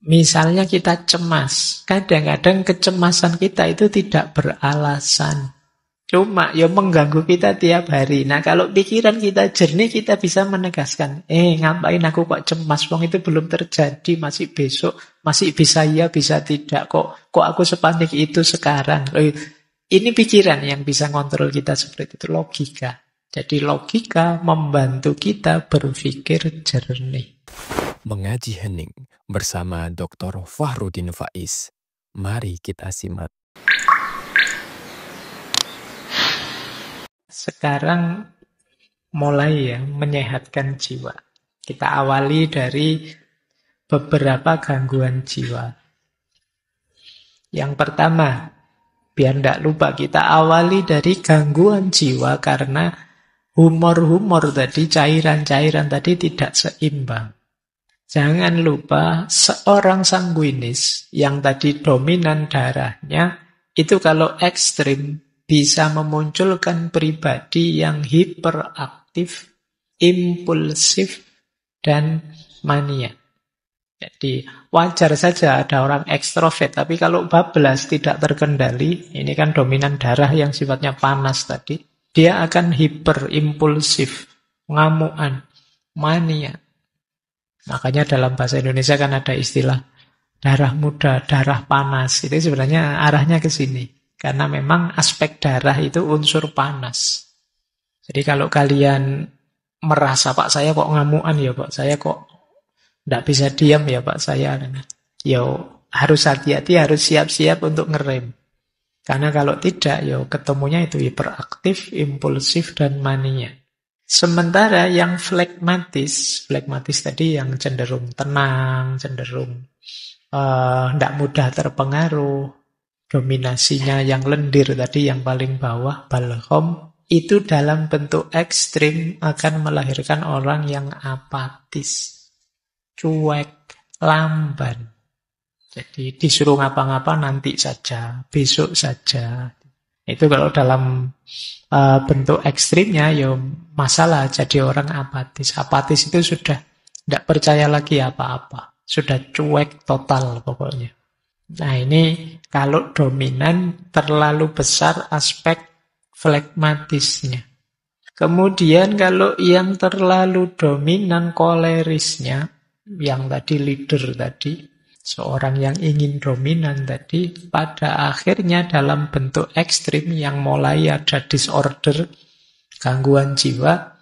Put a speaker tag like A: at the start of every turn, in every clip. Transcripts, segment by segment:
A: Misalnya kita cemas, kadang-kadang kecemasan kita itu tidak beralasan. Cuma ya mengganggu kita tiap hari. Nah kalau pikiran kita jernih, kita bisa menegaskan, ngapain aku kok cemas, wong itu belum terjadi, masih besok, masih bisa ya, bisa tidak. Kok aku sepanik itu sekarang. Ini pikiran yang bisa ngontrol kita seperti itu, logika. Jadi logika membantu kita berpikir jernih.
B: Mengaji hening bersama Dr. Fahrudin Faiz. Mari kita simak.
A: Sekarang mulai menyehatkan jiwa. Kita awali dari beberapa gangguan jiwa. Yang pertama, biar tidak lupa, kita awali dari gangguan jiwa karena humor-humor tadi, cairan-cairan tadi tidak seimbang. Jangan lupa seorang sanguinis yang tadi dominan darahnya, itu kalau ekstrim bisa memunculkan pribadi yang hiperaktif, impulsif, dan mania. Jadi wajar saja ada orang ekstrovert, tapi kalau bablas tidak terkendali, ini kan dominan darah yang sifatnya panas tadi, dia akan hiperimpulsif, ngamuan, mania. Makanya dalam bahasa Indonesia kan ada istilah darah muda, darah panas. Itu sebenarnya arahnya ke sini. Karena memang aspek darah itu unsur panas. Jadi kalau kalian merasa, Pak saya kok ngamuan ya Pak, saya kok tidak bisa diam ya Pak saya. Ya harus hati-hati, harus siap-siap untuk ngerem. Karena kalau tidak, ya ketemunya itu hiperaktif, impulsif, dan mania. Sementara yang flegmatis tadi yang cenderung tenang, cenderung tidak mudah terpengaruh, dominasinya yang lendir tadi, yang paling bawah, balhom, itu dalam bentuk ekstrim akan melahirkan orang yang apatis, cuek, lamban. Jadi disuruh ngapa-ngapa nanti saja, besok saja. Itu kalau dalam bentuk ekstrimnya ya masalah, jadi orang apatis. Apatis itu sudah tidak percaya lagi apa-apa. Sudah cuek total pokoknya. Nah ini kalau dominan terlalu besar aspek flegmatisnya. Kemudian kalau yang terlalu dominan kolerisnya, yang tadi leader tadi, seorang yang ingin dominan tadi, pada akhirnya dalam bentuk ekstrim yang mulai ada disorder, gangguan jiwa,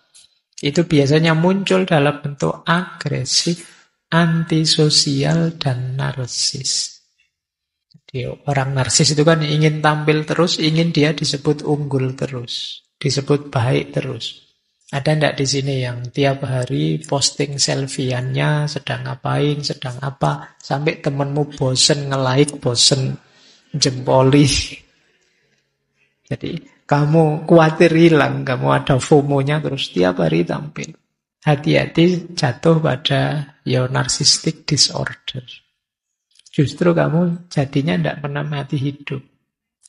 A: itu biasanya muncul dalam bentuk agresif, antisosial, dan narsis. Jadi orang narsis itu kan ingin tampil terus, ingin dia disebut unggul terus, disebut baik terus. Ada ndak di sini yang tiap hari posting selfie-annya sedang ngapain, sedang apa, sampai temenmu bosen nge-like, bosen jempoli. Jadi kamu khawatir hilang, kamu ada FOMO-nya terus tiap hari tampil. Hati-hati jatuh pada narcissistic disorder. Justru kamu jadinya ndak menikmati hidup.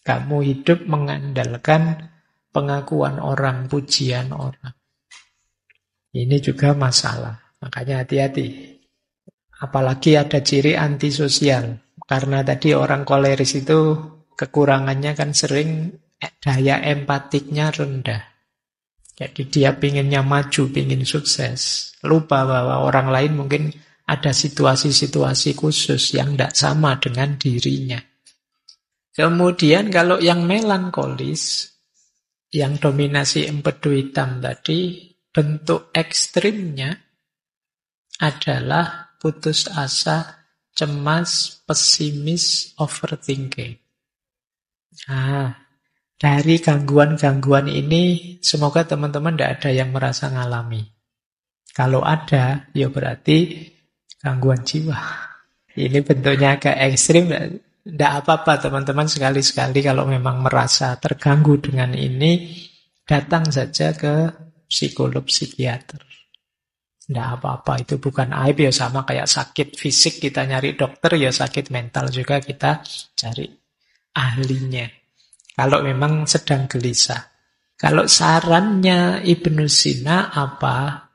A: Kamu hidup mengandalkan pengakuan orang, pujian orang. Ini juga masalah. Makanya hati-hati. Apalagi ada ciri antisosial. Karena tadi orang koleris itu kekurangannya kan sering daya empatiknya rendah. Jadi dia pinginnya maju, pingin sukses. Lupa bahwa orang lain mungkin ada situasi-situasi khusus yang tidak sama dengan dirinya. Kemudian kalau yang melankolis, yang dominasi empedu hitam tadi, bentuk ekstrimnya adalah putus asa, cemas, pesimis, overthinking. Nah, dari gangguan-gangguan ini, semoga teman-teman tidak ada yang merasa ngalami. Kalau ada, ya berarti gangguan jiwa. Ini bentuknya agak ekstrim, tidak apa-apa teman-teman, sekali-sekali kalau memang merasa terganggu dengan ini, datang saja ke psikolog, psikiater. Tidak apa-apa, itu bukan aib, ya sama kayak sakit fisik kita nyari dokter, ya sakit mental juga kita cari ahlinya. Kalau memang sedang gelisah. Kalau sarannya Ibnu Sina apa?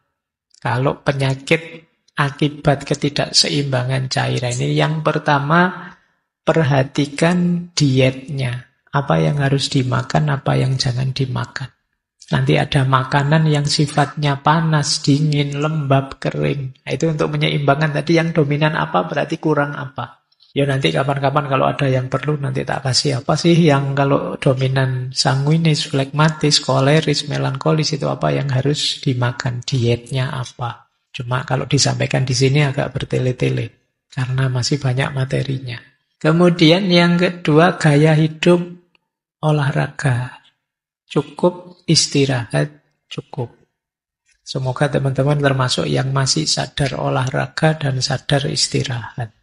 A: Kalau penyakit akibat ketidakseimbangan cairan ini. Yang pertama, perhatikan dietnya. Apa yang harus dimakan, apa yang jangan dimakan. Nanti ada makanan yang sifatnya panas, dingin, lembab, kering. Nah, itu untuk menyeimbangkan tadi yang dominan apa, berarti kurang apa. Ya nanti kapan-kapan kalau ada yang perlu nanti tak kasih apa sih yang kalau dominan sanguinis, flegmatis, koleris, melankolis itu apa yang harus dimakan, dietnya apa. Cuma kalau disampaikan di sini agak bertele-tele karena masih banyak materinya. Kemudian yang kedua, gaya hidup olahraga. Cukup istirahat, cukup. Semoga teman-teman termasuk yang masih sadar olahraga dan sadar istirahat.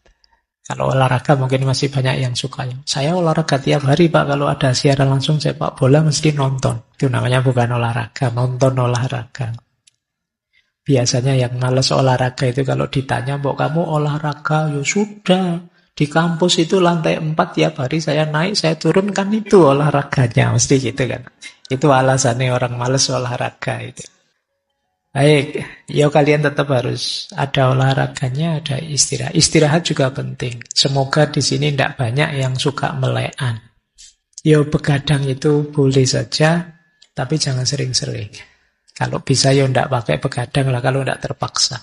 A: Kalau olahraga mungkin masih banyak yang suka. Saya olahraga tiap hari Pak, kalau ada siaran langsung sepak bola mesti nonton. Itu namanya bukan olahraga, nonton olahraga. Biasanya yang males olahraga itu kalau ditanya, "Mbok kamu olahraga?" Ya sudah, di kampus itu lantai 4 tiap hari saya naik, saya turun, kan itu olahraganya. Mesti gitu kan. Itu alasannya orang males olahraga itu. Baik, ya kalian tetap harus ada olahraganya, ada istirahat. Istirahat juga penting. Semoga di sini tidak banyak yang suka melekan. Ya begadang itu boleh saja, tapi jangan sering-sering. Kalau bisa ya tidak pakai begadang lah, kalau tidak terpaksa.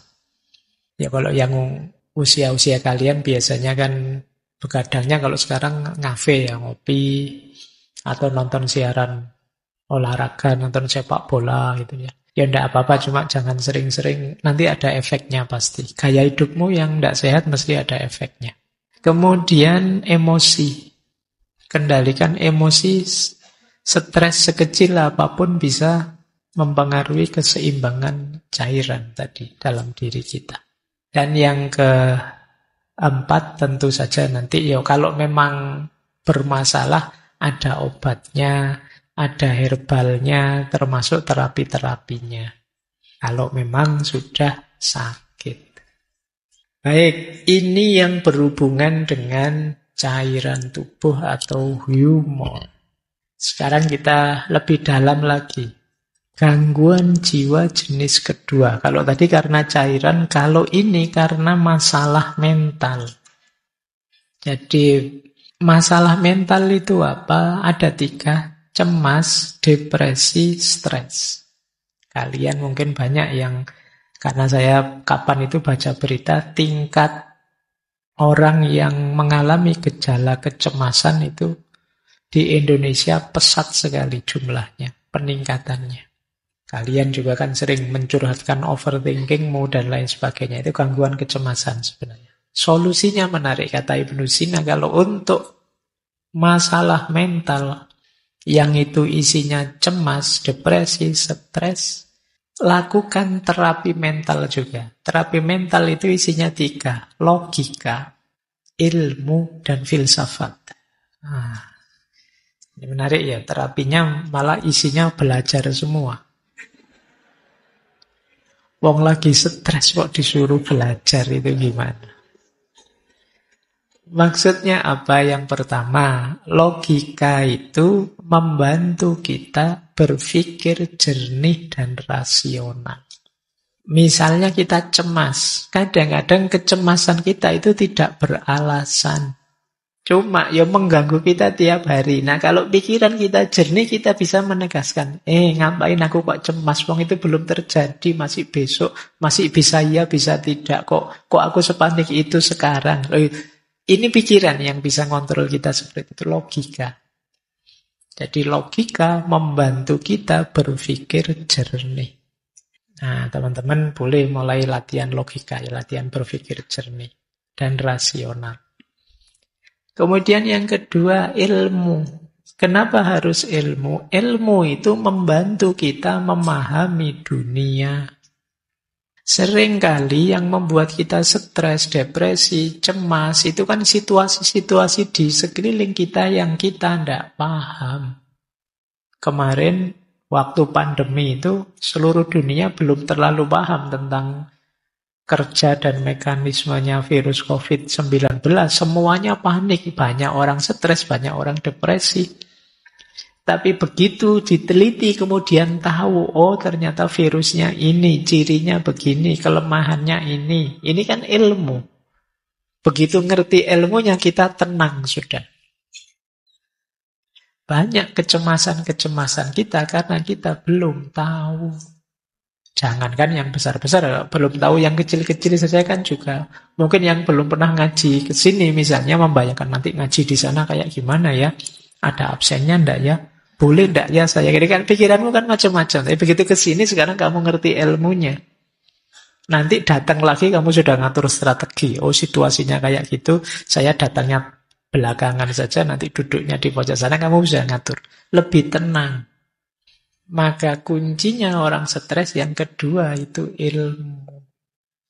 A: Ya kalau yang usia-usia kalian biasanya kan begadangnya kalau sekarang ngafe ya, ngopi, atau nonton siaran olahraga, nonton sepak bola gitu ya. Ya enggak apa-apa, cuma jangan sering-sering, nanti ada efeknya pasti. Gaya hidupmu yang enggak sehat mesti ada efeknya. Kemudian emosi. Kendalikan emosi, stres sekecil apapun bisa mempengaruhi keseimbangan cairan tadi dalam diri kita. Dan yang keempat tentu saja nanti ya kalau memang bermasalah ada obatnya, ada herbalnya, termasuk terapi-terapinya. Kalau memang sudah sakit. Baik, ini yang berhubungan dengan cairan tubuh atau humor. Sekarang kita lebih dalam lagi. Gangguan jiwa jenis kedua. Kalau tadi karena cairan, kalau ini karena masalah mental. Jadi masalah mental itu apa? Ada 3. Cemas, depresi, stres. Kalian mungkin banyak yang, karena saya kapan itu baca berita, tingkat orang yang mengalami gejala kecemasan itu di Indonesia pesat sekali jumlahnya, peningkatannya. Kalian juga kan sering mencurhatkan overthinkingmu dan lain sebagainya. Itu gangguan kecemasan sebenarnya. Solusinya menarik, kata Ibnu Sina, kalau untuk masalah mental yang itu isinya cemas, depresi, stres, lakukan terapi mental juga. Terapi mental itu isinya 3, logika, ilmu, dan filsafat. Ini menarik ya, terapinya malah isinya belajar semua. Wong lagi stres kok disuruh belajar, itu gimana? Maksudnya apa? Yang pertama, logika itu membantu kita berpikir jernih dan rasional. Misalnya kita cemas, kadang-kadang kecemasan kita itu tidak beralasan. Cuma ya mengganggu kita tiap hari. Nah kalau pikiran kita jernih, kita bisa menegaskan, ngapain aku kok cemas, wong itu belum terjadi, masih besok, masih bisa ya, bisa tidak, kok aku sepanik itu sekarang. Ini pikiran yang bisa ngontrol kita seperti itu, logika. Jadi logika membantu kita berpikir jernih. Nah, teman-teman boleh mulai latihan logika, ya, latihan berpikir jernih dan rasional. Kemudian yang kedua, ilmu. Kenapa harus ilmu? Ilmu itu membantu kita memahami dunia. Seringkali yang membuat kita stres, depresi, cemas, itu kan situasi-situasi di sekeliling kita yang kita tidak paham. Kemarin, waktu pandemi itu, seluruh dunia belum terlalu paham tentang kerja dan mekanismenya virus COVID-19. Semuanya panik, banyak orang stres, banyak orang depresi. Tapi begitu diteliti kemudian tahu, oh ternyata virusnya ini, cirinya begini, kelemahannya ini. Ini kan ilmu. Begitu ngerti ilmunya kita tenang sudah. Banyak kecemasan-kecemasan kita karena kita belum tahu. Jangankan yang besar-besar, belum tahu yang kecil-kecil saja kan juga. Mungkin yang belum pernah ngaji ke sini misalnya membayangkan nanti ngaji di sana kayak gimana ya. Ada absennya ndak ya? Boleh ndak ya saya? Jadi kan pikiranmu kan macam-macam. Tapi begitu ke sini sekarang kamu ngerti ilmunya. Nanti datang lagi kamu sudah ngatur strategi. Oh situasinya kayak gitu, saya datangnya belakangan saja, nanti duduknya di pojok sana, kamu bisa ngatur. Lebih tenang. Maka kuncinya orang stres yang kedua itu ilmu.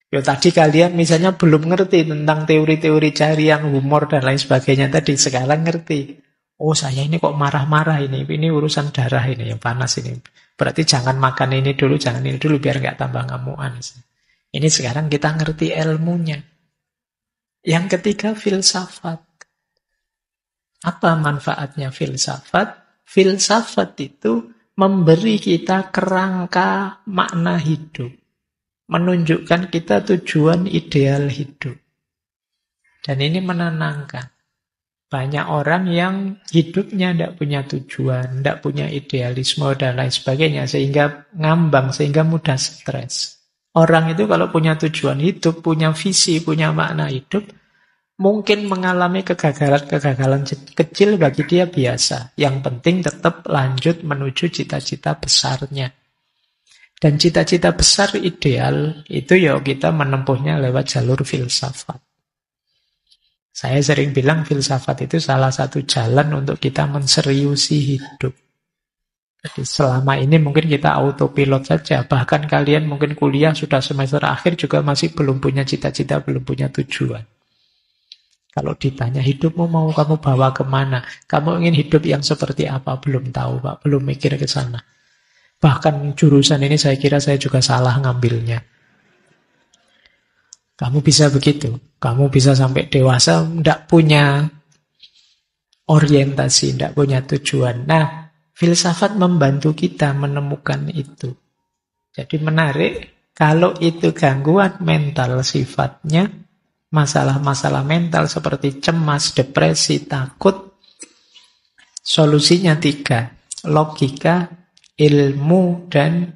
A: Ya tadi kalian misalnya belum ngerti tentang teori-teori carian humor dan lain sebagainya tadi, sekarang ngerti. Oh saya ini kok marah-marah ini urusan darah ini yang panas ini. Berarti jangan makan ini dulu, jangan ini dulu biar nggak tambah ngamuan. Ini sekarang kita ngerti ilmunya. Yang ketiga filsafat. Apa manfaatnya filsafat? Filsafat itu memberi kita kerangka makna hidup. Menunjukkan kita tujuan ideal hidup. Dan ini menenangkan. Banyak orang yang hidupnya tidak punya tujuan, tidak punya idealisme dan lain sebagainya, sehingga ngambang, sehingga mudah stres. Orang itu kalau punya tujuan hidup, punya visi, punya makna hidup, mungkin mengalami kegagalan-kegagalan kecil bagi dia biasa. Yang penting tetap lanjut menuju cita-cita besarnya. Dan cita-cita besar ideal itu ya kita menempuhnya lewat jalur filsafat. Saya sering bilang filsafat itu salah satu jalan untuk kita menseriusi hidup. Jadi selama ini mungkin kita autopilot saja. Bahkan kalian mungkin kuliah sudah semester akhir juga masih belum punya cita-cita, belum punya tujuan. Kalau ditanya hidupmu mau kamu bawa kemana? Kamu ingin hidup yang seperti apa? Belum tahu Pak, belum mikir ke sana. Bahkan jurusan ini saya kira saya juga salah ngambilnya. Kamu bisa begitu. Kamu bisa sampai dewasa tidak punya orientasi, tidak punya tujuan. Nah, filsafat membantu kita menemukan itu. Jadi menarik, kalau itu gangguan mental sifatnya, masalah-masalah mental seperti cemas, depresi, takut, solusinya 3. Logika, ilmu, dan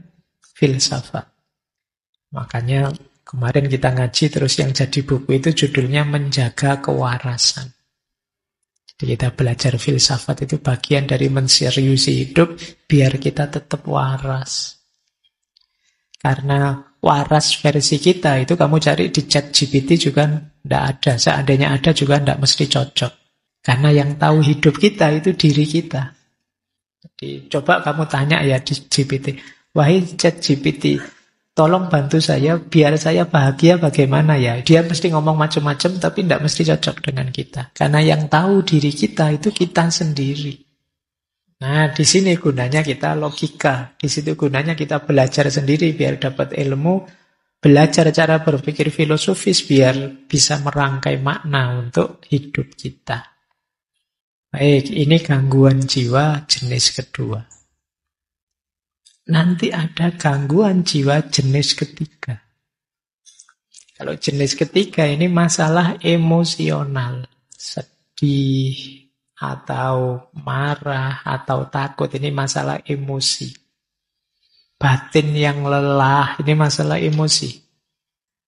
A: filsafat. Makanya kemarin kita ngaji terus yang jadi buku itu judulnya Menjaga Kewarasan. Jadi kita belajar filsafat itu bagian dari menseriusi hidup biar kita tetap waras. Karena waras versi kita itu kamu cari di ChatGPT juga tidak ada. Seandainya ada juga tidak mesti cocok. Karena yang tahu hidup kita itu diri kita. Jadi coba kamu tanya ya di GPT. Wahai ChatGPT, tolong bantu saya biar saya bahagia bagaimana ya. Dia mesti ngomong macam-macam tapi tidak mesti cocok dengan kita. Karena yang tahu diri kita itu kita sendiri. Nah, di sini gunanya kita logika. Di situ gunanya kita belajar sendiri biar dapat ilmu. Belajar cara berpikir filosofis biar bisa merangkai makna untuk hidup kita. Baik, ini gangguan jiwa jenis kedua. Nanti ada gangguan jiwa jenis ketiga. Kalau jenis ketiga ini masalah emosional. Sedih, atau marah, atau takut. Ini masalah emosi. Batin yang lelah, ini masalah emosi.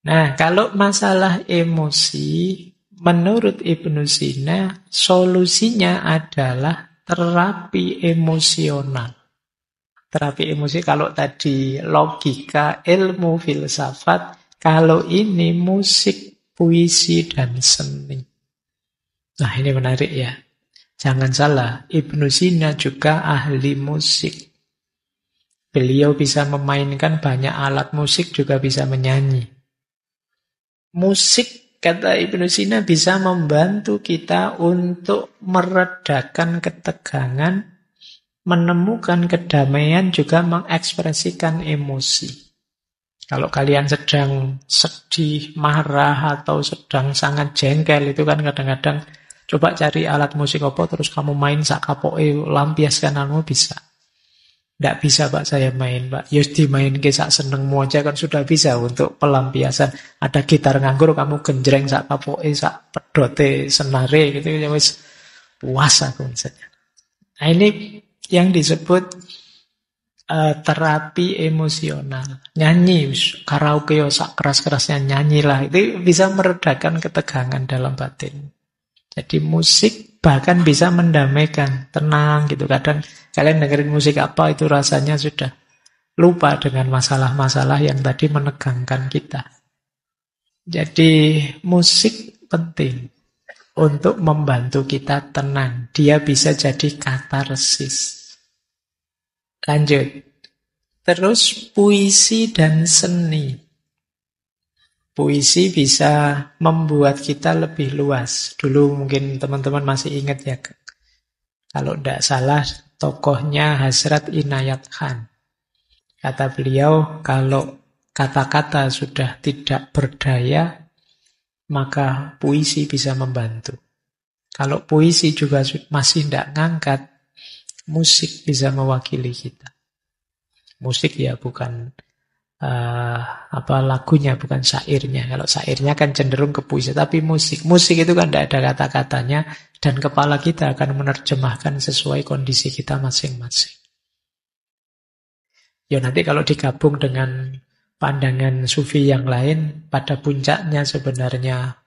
A: Nah, kalau masalah emosi, menurut Ibnu Sina, solusinya adalah terapi emosional. Terapi emosi kalau tadi logika, ilmu, filsafat, kalau ini musik, puisi, dan seni. Nah ini menarik ya. Jangan salah, Ibnu Sina juga ahli musik. Beliau bisa memainkan banyak alat musik, juga bisa menyanyi. Musik, kata Ibnu Sina, bisa membantu kita untuk meredakan ketegangan, menemukan kedamaian, juga mengekspresikan emosi. Kalau kalian sedang sedih, marah, atau sedang sangat jengkel, itu kan kadang-kadang Coba cari alat musik apa, terus kamu main sak kapoke lampiaskan kamu bisa. Nggak bisa Pak saya main Pak. Ya dimain ke sak senengmu aja kan sudah bisa untuk pelampiasan. Ada gitar nganggur kamu genjreng sak kapoke, sak pedote, senare gitu ya wis puas aku misalnya. Nah ini yang disebut terapi emosional. Nyanyi, karaoke sak keras-kerasnya nyanyilah. Itu bisa meredakan ketegangan dalam batin. Jadi musik bahkan bisa mendamaikan, tenang gitu. Kadang kalian dengerin musik apa itu rasanya sudah lupa dengan masalah-masalah yang tadi menegangkan kita. Jadi musik penting untuk membantu kita tenang. Dia bisa jadi katarsis. Lanjut. Terus puisi dan seni. Puisi bisa membuat kita lebih luas. Dulu mungkin teman-teman masih ingat ya. Kalau tidak salah, tokohnya Hasrat Inayat Khan. Kata beliau, kalau kata-kata sudah tidak berdaya, maka puisi bisa membantu. Kalau puisi juga masih tidak ngangkat, musik bisa mewakili kita. Musik ya bukan lagunya, bukan syairnya. Kalau syairnya kan cenderung ke puisi, tapi musik itu kan tidak ada kata-katanya dan kepala kita akan menerjemahkan sesuai kondisi kita masing-masing. Ya nanti kalau digabung dengan pandangan sufi yang lain, pada puncaknya sebenarnya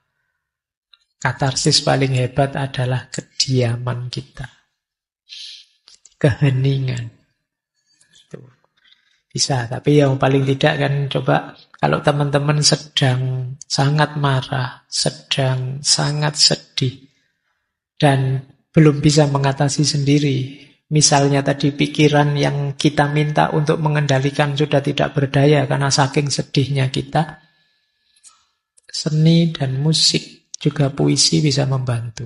A: katarsis paling hebat adalah kediaman kita, keheningan. Bisa, tapi yang paling tidak kan coba kalau teman-teman sedang sangat marah, sedang sangat sedih, dan belum bisa mengatasi sendiri. Misalnya tadi pikiran yang kita minta untuk mengendalikan sudah tidak berdaya karena saking sedihnya kita. Seni dan musik, juga puisi bisa membantu.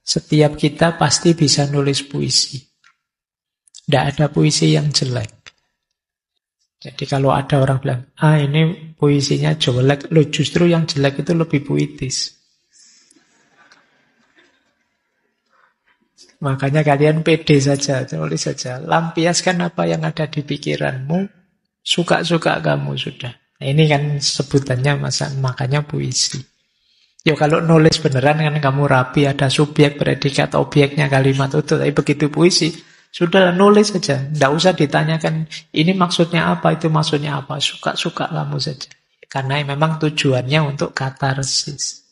A: Setiap kita pasti bisa nulis puisi. Tidak ada puisi yang jelek. Jadi kalau ada orang bilang, ini puisinya jelek, loh justru yang jelek itu lebih puitis. Makanya kalian pede saja, tulis saja. Lampiaskan apa yang ada di pikiranmu, suka-suka kamu sudah. Nah, ini kan sebutannya makanya puisi. Ya kalau nulis beneran kan kamu rapi, ada subjek, predikat, objeknya, kalimat utuh. Tapi begitu puisi, sudah nulis saja. Tidak usah ditanyakan, ini maksudnya apa, itu maksudnya apa. Suka-suka kamu saja. Karena memang tujuannya untuk katarsis.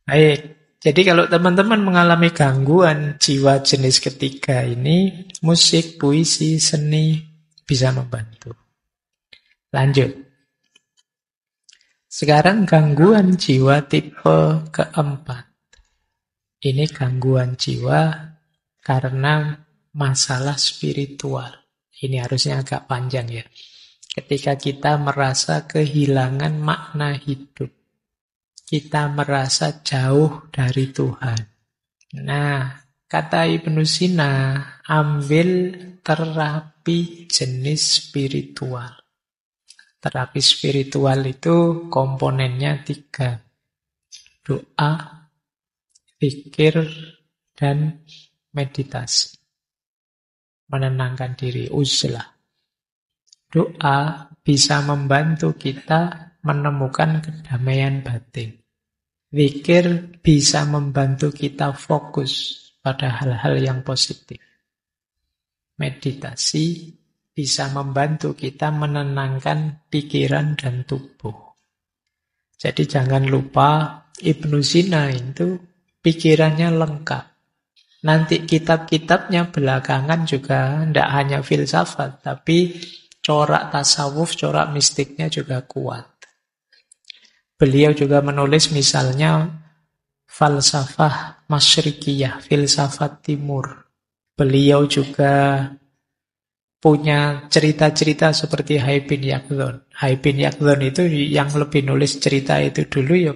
A: Baik. Jadi kalau teman-teman mengalami gangguan jiwa jenis ketiga ini, musik, puisi, seni bisa membantu. Lanjut. Sekarang gangguan jiwa tipe keempat. Ini gangguan jiwa karena masalah spiritual. Ini harusnya agak panjang ya. Ketika kita merasa kehilangan makna hidup. Kita merasa jauh dari Tuhan. Nah, kata Ibnu Sina, ambil terapi jenis spiritual. Terapi spiritual itu komponennya 3. Doa, zikir, dan meditasi. Menenangkan diri, uzlah. Doa bisa membantu kita menemukan kedamaian batin. Zikir bisa membantu kita fokus pada hal-hal yang positif. Meditasi bisa membantu kita menenangkan pikiran dan tubuh. Jadi jangan lupa Ibnu Sina itu pikirannya lengkap. Nanti kitab-kitabnya belakangan juga tidak hanya filsafat, tapi corak tasawuf, corak mistiknya juga kuat. Beliau juga menulis misalnya falsafah masyrikiyah, filsafat timur. Beliau juga punya cerita-cerita seperti Hai bin Yaqdhan. Hai bin Yaqdhan itu yang lebih nulis cerita itu dulu ya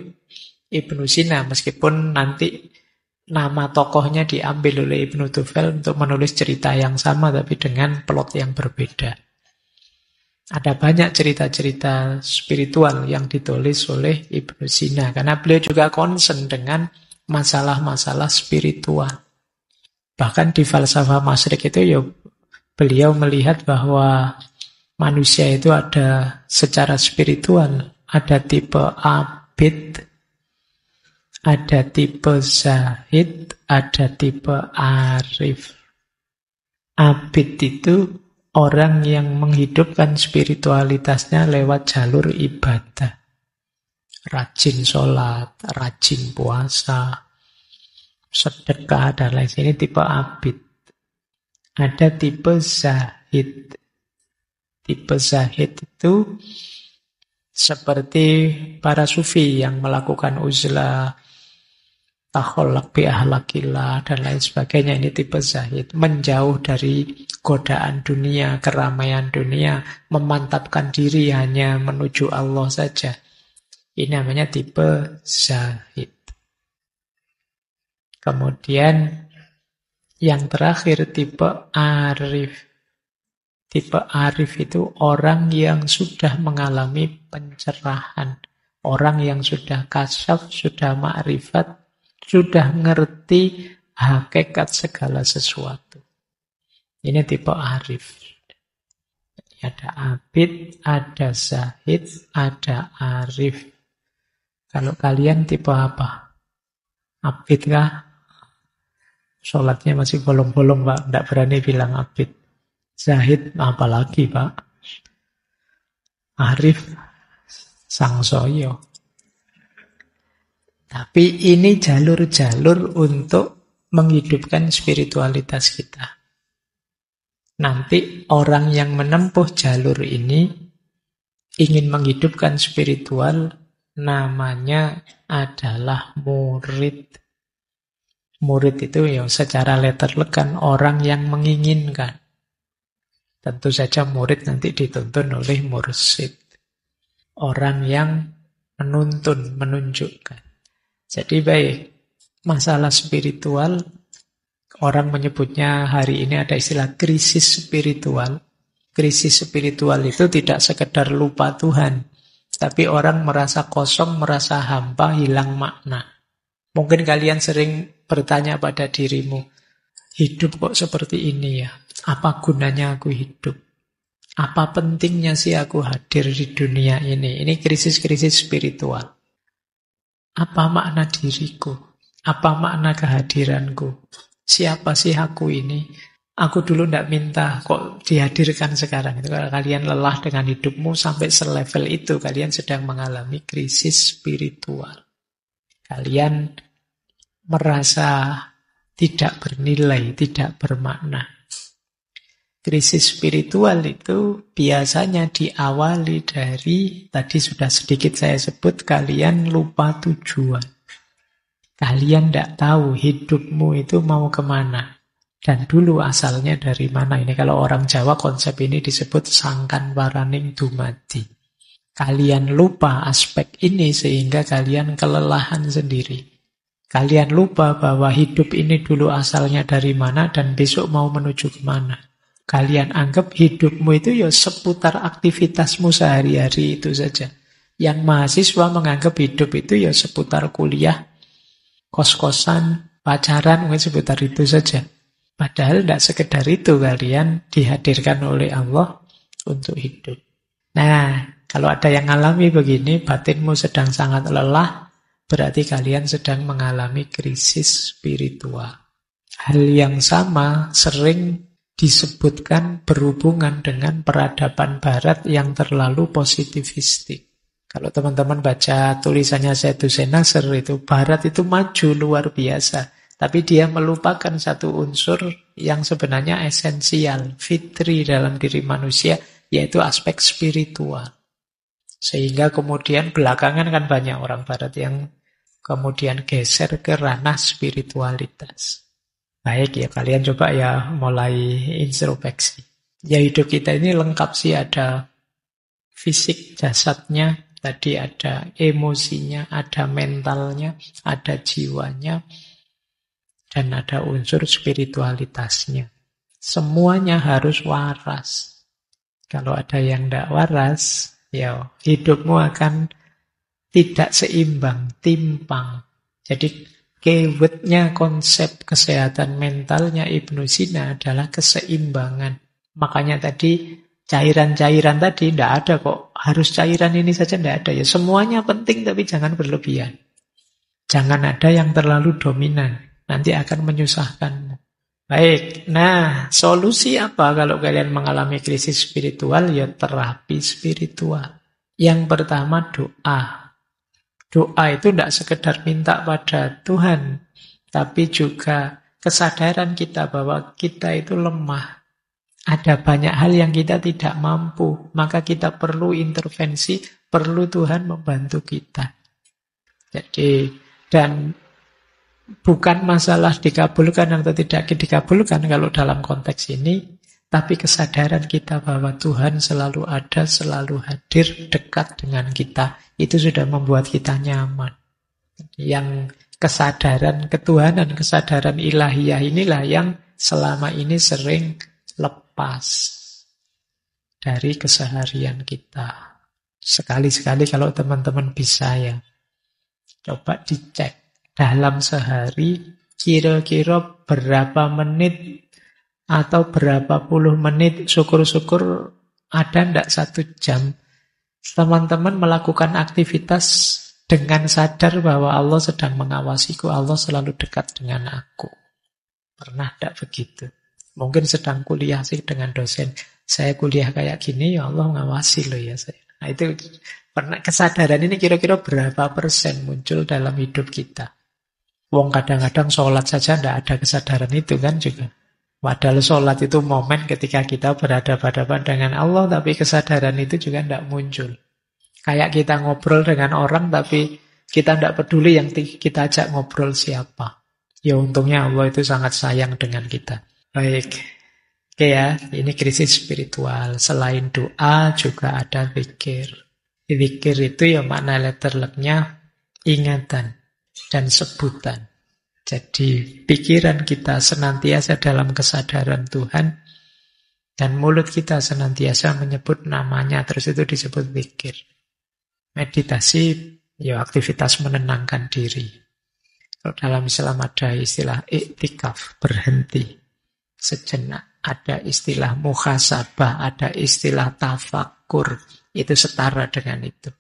A: Ibnu Sina, meskipun nanti nama tokohnya diambil oleh Ibnu Tufel untuk menulis cerita yang sama tapi dengan plot yang berbeda. Ada banyak cerita-cerita spiritual yang ditulis oleh Ibnu Sina. Karena beliau juga concern dengan masalah-masalah spiritual. Bahkan di falsafah Masyrik itu ya beliau melihat bahwa manusia itu ada secara spiritual. Ada tipe abid, ada tipe zahid, ada tipe arif. Abid itu orang yang menghidupkan spiritualitasnya lewat jalur ibadah. Rajin sholat, rajin puasa, sedekah, dan lain sebagainya. Ini tipe abid. Ada tipe zahid. Tipe zahid itu seperti para sufi yang melakukan uzlah, takholak bi ahlakillah, dan lain sebagainya. Ini tipe zahid. Menjauh dari godaan dunia, keramaian dunia, memantapkan diri hanya menuju Allah saja. Ini namanya tipe zahid. Kemudian yang terakhir tipe arif. Tipe arif itu orang yang sudah mengalami pencerahan. Orang yang sudah kasyaf, sudah ma'rifat, sudah ngerti hakikat segala sesuatu. Ini tipe arif. Ada abid, ada zahid, ada arif. Kalau kalian tipe apa? Abid kah? Sholatnya masih bolong-bolong, Pak. Tidak berani bilang abid. Zahid, apalagi, Pak? Arif, sangsoyo. Tapi ini jalur-jalur untuk menghidupkan spiritualitas kita. Nanti orang yang menempuh jalur ini ingin menghidupkan spiritual, namanya adalah murid. Murid itu ya secara letterlek kan orang yang menginginkan. Tentu saja murid nanti dituntun oleh mursyid. Orang yang menuntun, menunjukkan. Jadi baik, masalah spiritual, orang menyebutnya hari ini ada istilah krisis spiritual. Krisis spiritual itu tidak sekedar lupa Tuhan, tapi orang merasa kosong, merasa hampa, hilang makna. Mungkin kalian sering bertanya pada dirimu, hidup kok seperti ini ya? Apa gunanya aku hidup? Apa pentingnya sih aku hadir di dunia ini? Ini krisis-krisis spiritual. Apa makna diriku? Apa makna kehadiranku? Siapa sih aku ini? Aku dulu tidak minta kok dihadirkan sekarang. Kalau kalian lelah dengan hidupmu sampai selevel itu, kalian sedang mengalami krisis spiritual. Kalian merasa tidak bernilai, tidak bermakna. Krisis spiritual itu biasanya diawali dari, tadi sudah sedikit saya sebut, kalian lupa tujuan. Kalian tidak tahu hidupmu itu mau kemana. Dan dulu asalnya dari mana. Ini kalau orang Jawa konsep ini disebut sangkan paraning dumadi. Kalian lupa aspek ini sehingga kalian kelelahan sendiri. Kalian lupa bahwa hidup ini dulu asalnya dari mana dan besok mau menuju kemana. Kalian anggap hidupmu itu ya seputar aktivitasmu sehari-hari itu saja. Yang mahasiswa menganggap hidup itu ya seputar kuliah, kos-kosan, pacaran, mungkin seputar itu saja. Padahal tidak sekedar itu kalian dihadirkan oleh Allah untuk hidup. Nah, kalau ada yang mengalami begini, batinmu sedang sangat lelah, berarti kalian sedang mengalami krisis spiritual. Hal yang sama sering disebutkan berhubungan dengan peradaban barat yang terlalu positivistik. Kalau teman-teman baca tulisannya Sayyid Nasr itu, barat itu maju luar biasa. Tapi dia melupakan satu unsur yang sebenarnya esensial, fitri dalam diri manusia, yaitu aspek spiritual. Sehingga kemudian belakangan kan banyak orang barat yang kemudian geser ke ranah spiritualitas. Baik ya, kalian coba ya mulai introspeksi. Ya hidup kita ini lengkap sih, ada fisik jasadnya, tadi ada emosinya, ada mentalnya, ada jiwanya, dan ada unsur spiritualitasnya. Semuanya harus waras. Kalau ada yang tidak waras, ya hidupmu akan tidak seimbang, timpang. Jadi keywordnya konsep kesehatan mentalnya Ibnu Sina adalah keseimbangan. Makanya tadi cairan-cairan tadi tidak ada kok. Harus cairan ini saja tidak ada. Ya semuanya penting tapi jangan berlebihan. Jangan ada yang terlalu dominan. Nanti akan menyusahkanmu. Baik, nah solusi apa kalau kalian mengalami krisis spiritual? Ya terapi spiritual. Yang pertama doa. Doa itu tidak sekedar minta pada Tuhan, tapi juga kesadaran kita bahwa kita itu lemah. Ada banyak hal yang kita tidak mampu, maka kita perlu intervensi, perlu Tuhan membantu kita. Jadi, dan bukan masalah dikabulkan atau tidak dikabulkan kalau dalam konteks ini, tapi kesadaran kita bahwa Tuhan selalu ada, selalu hadir, dekat dengan kita. Itu sudah membuat kita nyaman. Yang kesadaran ketuhanan, kesadaran ilahiyah inilah yang selama ini sering lepas dari keseharian kita. Sekali-sekali kalau teman-teman bisa ya, coba dicek dalam sehari kira-kira berapa menit atau berapa puluh menit, syukur-syukur ada ndak 1 jam teman-teman melakukan aktivitas dengan sadar bahwa Allah sedang mengawasiku, Allah selalu dekat dengan aku. Pernah ndak begitu? Mungkin sedang kuliah sih dengan dosen, saya kuliah kayak gini, ya Allah ngawasi loh ya saya. Nah itu pernah, kesadaran ini kira-kira berapa persen muncul dalam hidup kita? Wong kadang-kadang sholat saja ndak ada kesadaran itu kan juga. Padahal sholat itu momen ketika kita berhadapan-hadapan dengan Allah, tapi kesadaran itu juga tidak muncul. Kayak kita ngobrol dengan orang, tapi kita tidak peduli yang kita ajak ngobrol siapa. Ya untungnya Allah itu sangat sayang dengan kita. Baik, oke ya, ini krisis spiritual. Selain doa juga ada zikir. Zikir itu ya makna letterleknya ingatan dan sebutan. Jadi pikiran kita senantiasa dalam kesadaran Tuhan dan mulut kita senantiasa menyebut namanya, terus itu disebut zikir. Meditasi ya aktivitas menenangkan diri. Kalau dalam Islam ada istilah iktikaf, berhenti sejenak. Ada istilah muhasabah, ada istilah tafakur. Itu setara dengan itu.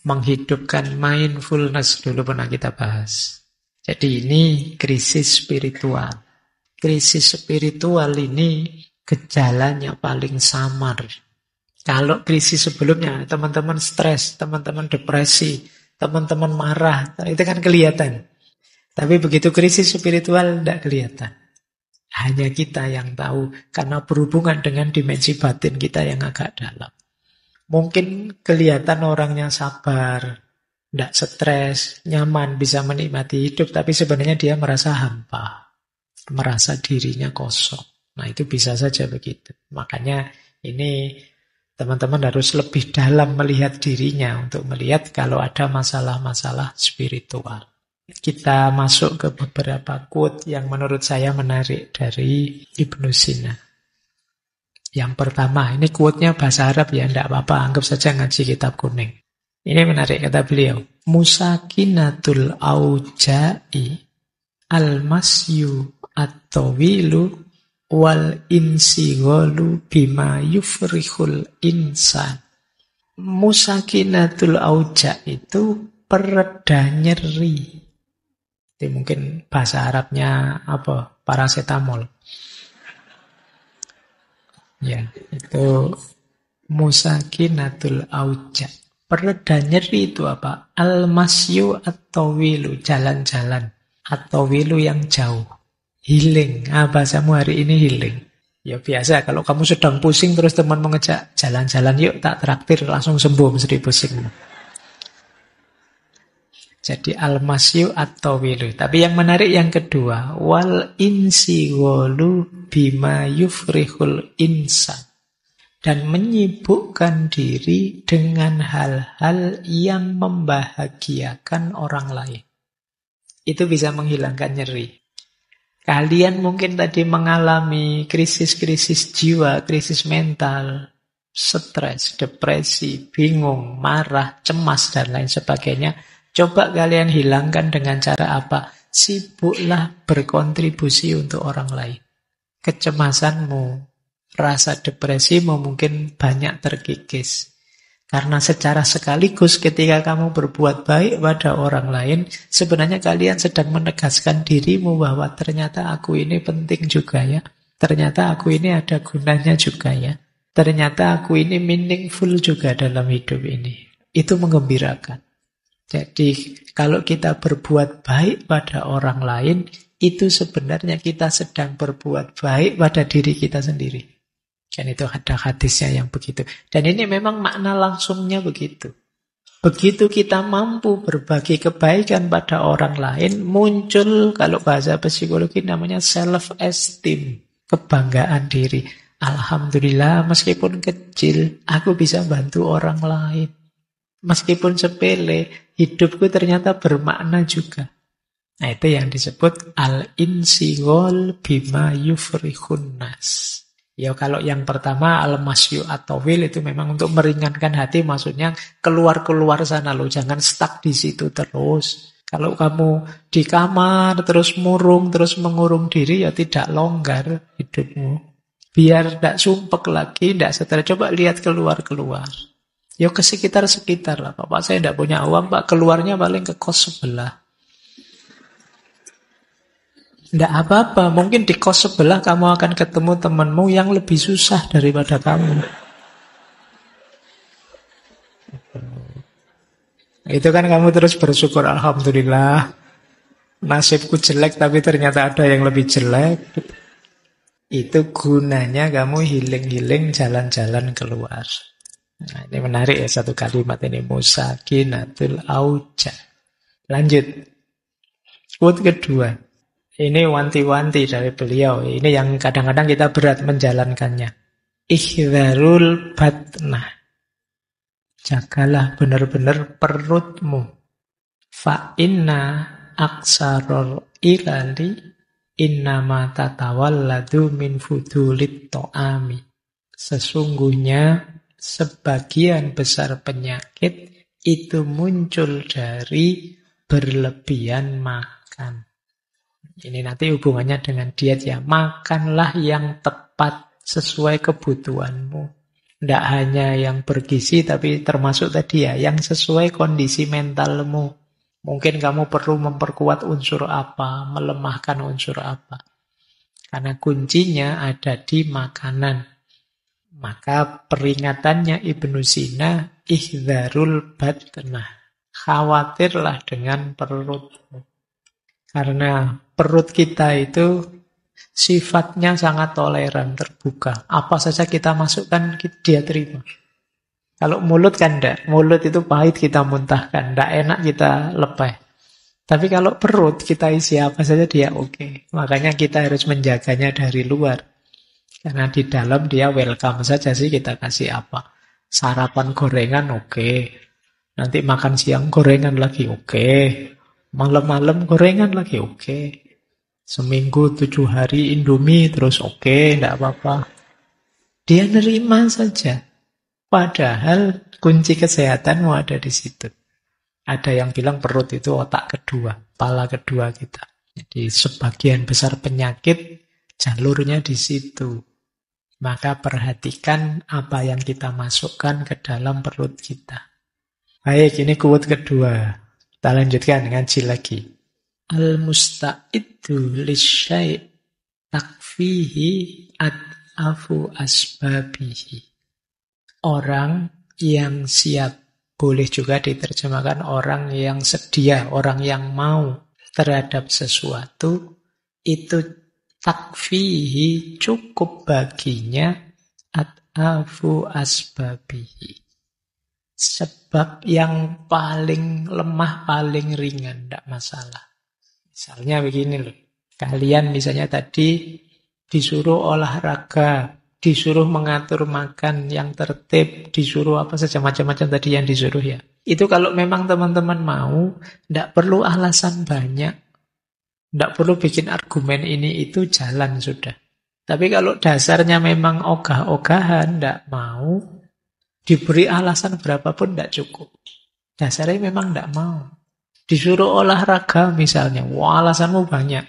A: Menghidupkan mindfulness dulu pernah kita bahas. Jadi ini krisis spiritual. Krisis spiritual ini gejalanya paling samar. Kalau krisis sebelumnya, teman-teman stres, teman-teman depresi, teman-teman marah, itu kan kelihatan. Tapi begitu krisis spiritual, tidak kelihatan. Hanya kita yang tahu, karena berhubungan dengan dimensi batin kita yang agak dalam. Mungkin kelihatan orangnya sabar, tidak stres, nyaman, bisa menikmati hidup, tapi sebenarnya dia merasa hampa, merasa dirinya kosong. Nah itu bisa saja begitu. Makanya ini teman-teman harus lebih dalam melihat dirinya untuk melihat kalau ada masalah-masalah spiritual. Kita masuk ke beberapa quote yang menurut saya menarik dari Ibnu Sina. Yang pertama, ini quote-nya bahasa Arab ya, tidak apa-apa, anggap saja ngaji kitab kuning. Ini menarik, kata beliau. Musakinatul auja'i al-masyu at-tawilu wal insighalu bima yufrihul insan. Musakinatul auja' itu pereda nyeri. Itu mungkin bahasa Arabnya apa? Paracetamol. Ya, itu musakinatul auja'. Pereda nyeri itu apa? Al-masyu at-tawilu, jalan-jalan. At-tawilu yang jauh. Healing. Bahasamu hari ini healing. Ya biasa, kalau kamu sedang pusing terus teman mengejak jalan-jalan yuk tak traktir, langsung sembuh mesti pusing. Jadi al-masyu at-tawilu. Tapi yang menarik yang kedua, wal insighalu bima yufrihul insan. Dan menyibukkan diri dengan hal-hal yang membahagiakan orang lain. Itu bisa menghilangkan nyeri. Kalian mungkin tadi mengalami krisis-krisis jiwa, krisis mental. stres, depresi, bingung, marah, cemas, dan lain sebagainya. Coba kalian hilangkan dengan cara apa? Sibuklah berkontribusi untuk orang lain. Kecemasanmu, rasa depresimu mungkin banyak terkikis. Karena secara sekaligus ketika kamu berbuat baik pada orang lain, sebenarnya kalian sedang menegaskan dirimu bahwa ternyata aku ini penting juga ya. Ternyata aku ini ada gunanya juga ya. Ternyata aku ini meaningful juga dalam hidup ini. Itu menggembirakan. Jadi kalau kita berbuat baik pada orang lain, itu sebenarnya kita sedang berbuat baik pada diri kita sendiri. Dan itu ada hadisnya yang begitu. Dan ini memang makna langsungnya begitu. Begitu kita mampu berbagi kebaikan pada orang lain, muncul kalau bahasa psikologi namanya self-esteem, kebanggaan diri. Alhamdulillah, meskipun kecil, aku bisa bantu orang lain. Meskipun sepele, hidupku ternyata bermakna juga. Nah, itu yang disebut al-insighol bima yufrihun nas. Ya kalau yang pertama al-masyu atau will itu memang untuk meringankan hati, maksudnya keluar-keluar sana loh, jangan stuck di situ terus. Kalau kamu di kamar terus murung, terus mengurung diri, ya tidak longgar hidupmu. Biar tidak sumpek lagi, tidak stres. Coba lihat keluar-keluar. Ya ke sekitar-sekitar lah. Pak, saya tidak punya uang, Pak. Keluarnya paling ke kos sebelah. Tidak apa-apa, mungkin di kos sebelah kamu akan ketemu temanmu yang lebih susah daripada kamu. Itu kan kamu terus bersyukur, Alhamdulillah. Nasibku jelek tapi ternyata ada yang lebih jelek. Itu gunanya kamu healing-healing jalan-jalan keluar. Nah, ini menarik ya satu kalimat ini. Musakinatul auja. Lanjut. Quote kedua. Ini wanti-wanti dari beliau. Ini yang kadang-kadang kita berat menjalankannya. Ihdharul batnah. Jagalah benar-benar perutmu. Fa inna aksarul ilali innama tatawalladu min fudulit to'ami. Sesungguhnya sebagian besar penyakit itu muncul dari berlebihan makan. Ini nanti hubungannya dengan diet ya. Makanlah yang tepat sesuai kebutuhanmu. Tidak hanya yang bergizi, tapi termasuk tadi ya, yang sesuai kondisi mentalmu. Mungkin kamu perlu memperkuat unsur apa, melemahkan unsur apa. Karena kuncinya ada di makanan. Maka peringatannya Ibnu Sina, ihdharul batnah. Khawatirlah dengan perutmu. Karena perut kita itu sifatnya sangat toleran, terbuka. Apa saja kita masukkan, dia terima. Kalau mulut kan enggak. Mulut itu pahit kita muntahkan. Enggak enak kita lepeh. Tapi kalau perut kita isi apa saja dia oke. Makanya kita harus menjaganya dari luar. Karena di dalam dia welcome saja sih kita kasih apa. Sarapan gorengan oke. Nanti makan siang gorengan lagi oke. Malam-malam gorengan lagi oke. Seminggu 7 hari Indomie terus oke, enggak apa-apa. Dia nerima saja. Padahal kunci kesehatanmu ada di situ. Ada yang bilang perut itu otak kedua, kepala kedua kita. Jadi sebagian besar penyakit jalurnya di situ. Maka perhatikan apa yang kita masukkan ke dalam perut kita. Baik, ini quote kedua. Kita lanjutkan, ngaji lagi. Al-musta'iddu lisyai' takfihi ad'afu asbabihi. Orang yang siap, boleh juga diterjemahkan orang yang sedia, orang yang mau terhadap sesuatu, itu takfihi cukup baginya ad'afu asbabihi. Sebab yang paling lemah, paling ringan, tidak masalah. Misalnya begini loh, kalian misalnya tadi disuruh olahraga, disuruh mengatur makan yang tertib, disuruh apa saja, macam-macam tadi yang disuruh ya. Itu kalau memang teman-teman mau, tidak perlu alasan banyak, tidak perlu bikin argumen ini itu, jalan sudah. Tapi kalau dasarnya memang ogah-ogahan, tidak mau, Diberi alasan berapapun tidak cukup. Dasarnya memang tidak mau. Disuruh olahraga misalnya, wah alasanmu banyak.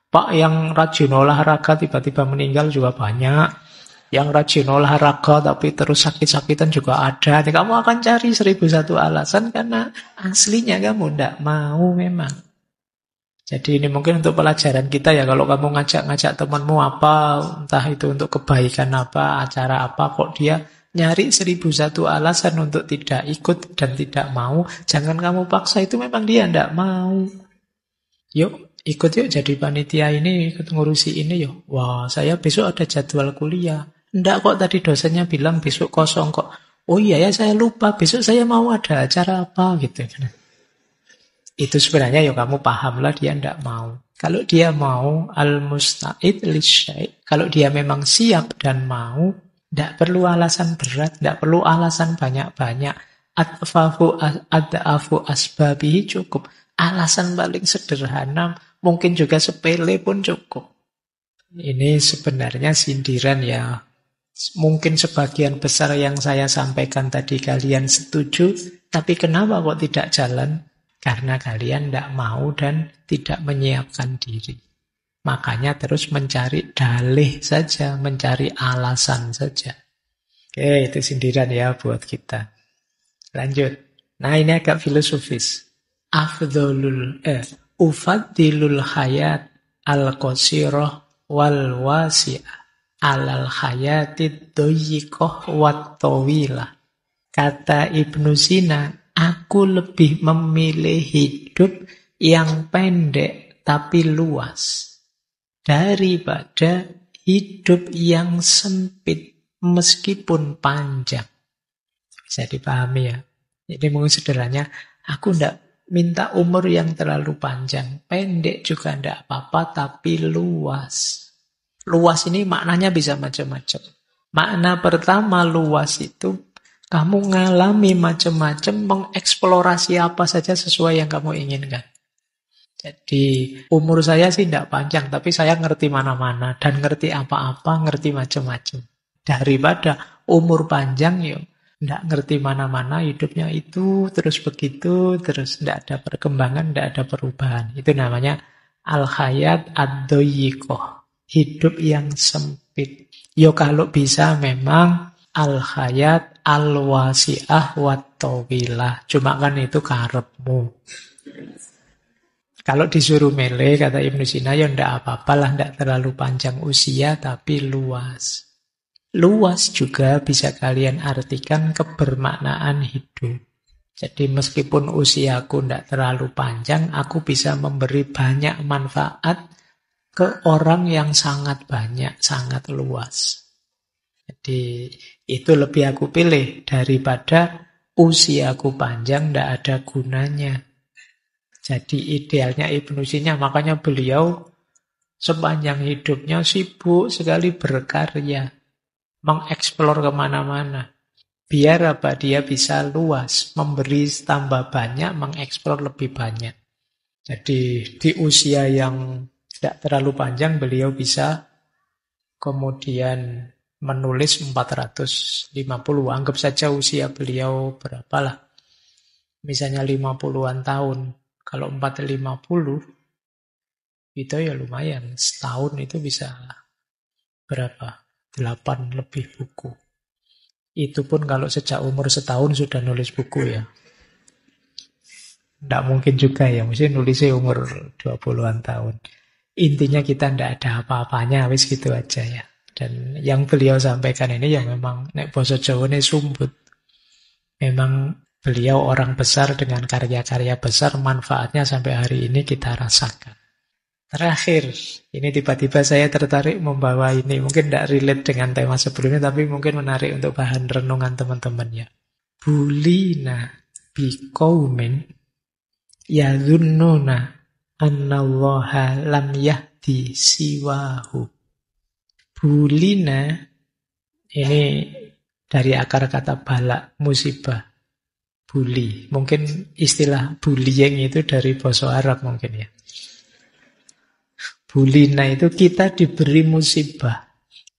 A: Pak yang rajin olahraga tiba-tiba meninggal juga banyak. Yang rajin olahraga tapi terus sakit-sakitan juga ada. Jadi kamu akan cari 1001 alasan karena aslinya kamu tidak mau memang. Jadi ini mungkin untuk pelajaran kita ya. Kalau kamu ngajak-ngajak temanmu apa, entah itu untuk kebaikan apa, acara apa, kok dia nyari 1001 alasan untuk tidak ikut dan tidak mau, jangan kamu paksa, itu memang dia tidak mau. Yuk, ikut yuk jadi panitia ini, ikut ngurusi ini yuk. Wah, saya besok ada jadwal kuliah. Enggak kok, tadi dosennya bilang besok kosong kok. Oh iya ya, saya lupa, besok saya mau ada acara apa gitu. Itu sebenarnya ya kamu pahamlah dia tidak mau. Kalau dia mau, al-musta'id lisyai', kalau dia memang siap dan mau, tidak perlu alasan berat, tidak perlu alasan banyak-banyak. Ad'afu asbabihi cukup. Alasan paling sederhana, mungkin juga sepele pun cukup. Ini sebenarnya sindiran ya. Mungkin sebagian besar yang saya sampaikan tadi kalian setuju, tapi kenapa kok tidak jalan? Karena kalian tidak mau dan tidak menyiapkan diri. Makanya terus mencari dalih saja, mencari alasan saja. Oke, itu sindiran ya buat kita. Lanjut. Nah, ini agak filosofis. Ufaddilul hayat al-qasirah wal wasi'ah alal hayatid doyikoh wat tawilah. Kata Ibnu Sina, aku lebih memilih hidup yang pendek tapi luas daripada hidup yang sempit meskipun panjang. Bisa dipahami ya. Jadi mungkin sederhananya, aku tidak minta umur yang terlalu panjang. Pendek juga tidak apa-apa, tapi luas. Luas ini maknanya bisa macam-macam. Makna pertama luas itu, kamu ngalami macam-macam, mengeksplorasi apa saja sesuai yang kamu inginkan. Jadi umur saya sih tidak panjang, tapi saya ngerti mana-mana dan ngerti apa-apa, ngerti macam-macam. Daripada umur panjang, yuk tidak ngerti mana-mana, hidupnya itu terus begitu, terus tidak ada perkembangan, tidak ada perubahan. Itu namanya al-hayat ad-doyikoh, hidup yang sempit. Yo kalau bisa memang al-hayat al-wasi'ah wat-tawilah. Cuma kan itu karepmu. Kalau disuruh milih, kata Ibnu Sina, ya ndak apa-apalah, ndak terlalu panjang usia, tapi luas. Luas juga bisa kalian artikan kebermaknaan hidup. Jadi meskipun usiaku ndak terlalu panjang, aku bisa memberi banyak manfaat ke orang yang sangat banyak, sangat luas. Jadi itu lebih aku pilih daripada usiaku panjang ndak ada gunanya. Jadi idealnya Ibnu Sina, makanya beliau sepanjang hidupnya sibuk sekali berkarya, mengeksplor kemana-mana. Biar apa? Dia bisa luas, memberi tambah banyak, mengeksplor lebih banyak. Jadi di usia yang tidak terlalu panjang, beliau bisa kemudian menulis 450. Anggap saja usia beliau berapalah. Misalnya 50-an tahun. Kalau 450, itu ya lumayan. Setahun itu bisa berapa? 8 lebih buku. Itu pun kalau sejak umur setahun sudah nulis buku ya. Tidak mungkin juga ya, mesti nulisnya umur 20-an tahun. Intinya kita tidak ada apa-apanya, wis gitu aja ya. Dan yang beliau sampaikan ini ya memang, nek basa Jawa ini sumbut. Memang beliau orang besar dengan karya-karya besar, manfaatnya sampai hari ini kita rasakan. Terakhir, ini tiba-tiba saya tertarik membawa ini. Mungkin tidak relate dengan tema sebelumnya, tapi mungkin menarik untuk bahan renungan teman-teman ya. Bulina biqaumin yadhunnuna annallaha lam yahdi siwahu. Bulina, ini dari akar kata bala, musibah. Bully, mungkin istilah bullying itu dari bahasa Arab mungkin ya. Bulina itu kita diberi musibah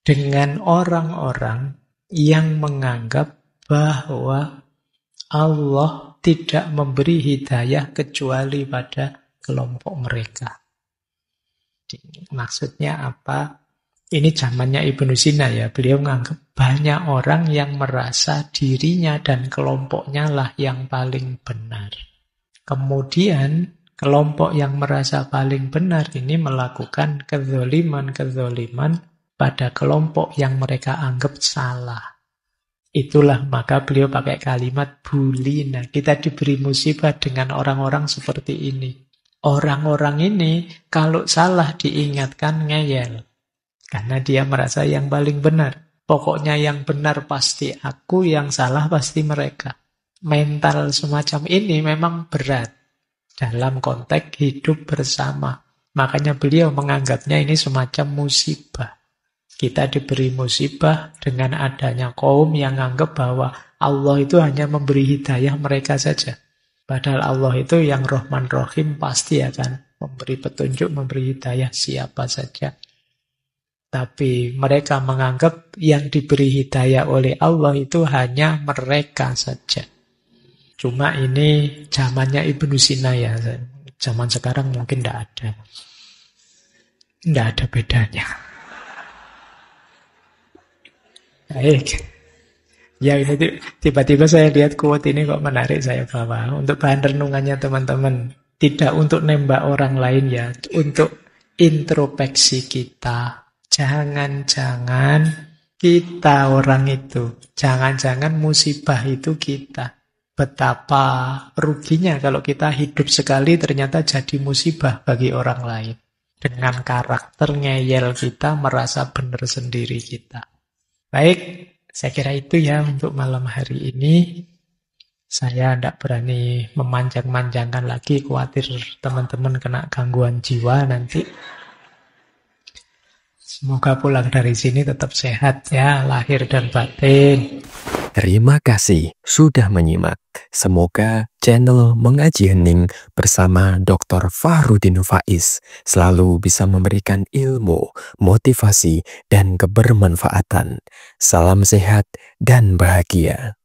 A: dengan orang-orang yang menganggap bahwa Allah tidak memberi hidayah kecuali pada kelompok mereka. Maksudnya apa? Ini zamannya Ibnu Sina ya. Beliau menganggap banyak orang yang merasa dirinya dan kelompoknya lah yang paling benar. Kemudian kelompok yang merasa paling benar ini melakukan kezoliman pada kelompok yang mereka anggap salah. Itulah maka beliau pakai kalimat bulina. Kita diberi musibah dengan orang-orang seperti ini. Orang-orang ini kalau salah diingatkan ngeyel. Karena dia merasa yang paling benar. Pokoknya yang benar pasti aku, yang salah pasti mereka. Mental semacam ini memang berat dalam konteks hidup bersama. Makanya beliau menganggapnya ini semacam musibah. Kita diberi musibah dengan adanya kaum yang anggap bahwa Allah itu hanya memberi hidayah mereka saja. Padahal Allah itu yang Rahman Rahim pasti akan memberi petunjuk, memberi hidayah siapa saja. Tapi mereka menganggap yang diberi hidayah oleh Allah itu hanya mereka saja. Cuma ini zamannya Ibnu Sina ya. Zaman sekarang mungkin tidak ada. Tidak ada bedanya. Baik. Ya ini tiba-tiba saya lihat quote ini kok menarik, saya bawa. Untuk bahan renungannya teman-teman. Tidak untuk nembak orang lain ya. Untuk introspeksi kita. Jangan-jangan kita orang itu. Jangan-jangan musibah itu kita. Betapa ruginya kalau kita hidup sekali ternyata jadi musibah bagi orang lain. Dengan karakter ngeyel kita, merasa benar sendiri kita. Baik, saya kira itu ya untuk malam hari ini. Saya tidak berani memanjang-manjangkan lagi, khawatir teman-teman kena gangguan jiwa nanti. Semoga pulang dari sini tetap sehat ya, lahir dan batin.
B: Terima kasih sudah menyimak. Semoga channel Mengaji Hening bersama Dr. Fahrudin Faiz selalu bisa memberikan ilmu, motivasi, dan kebermanfaatan. Salam sehat dan bahagia.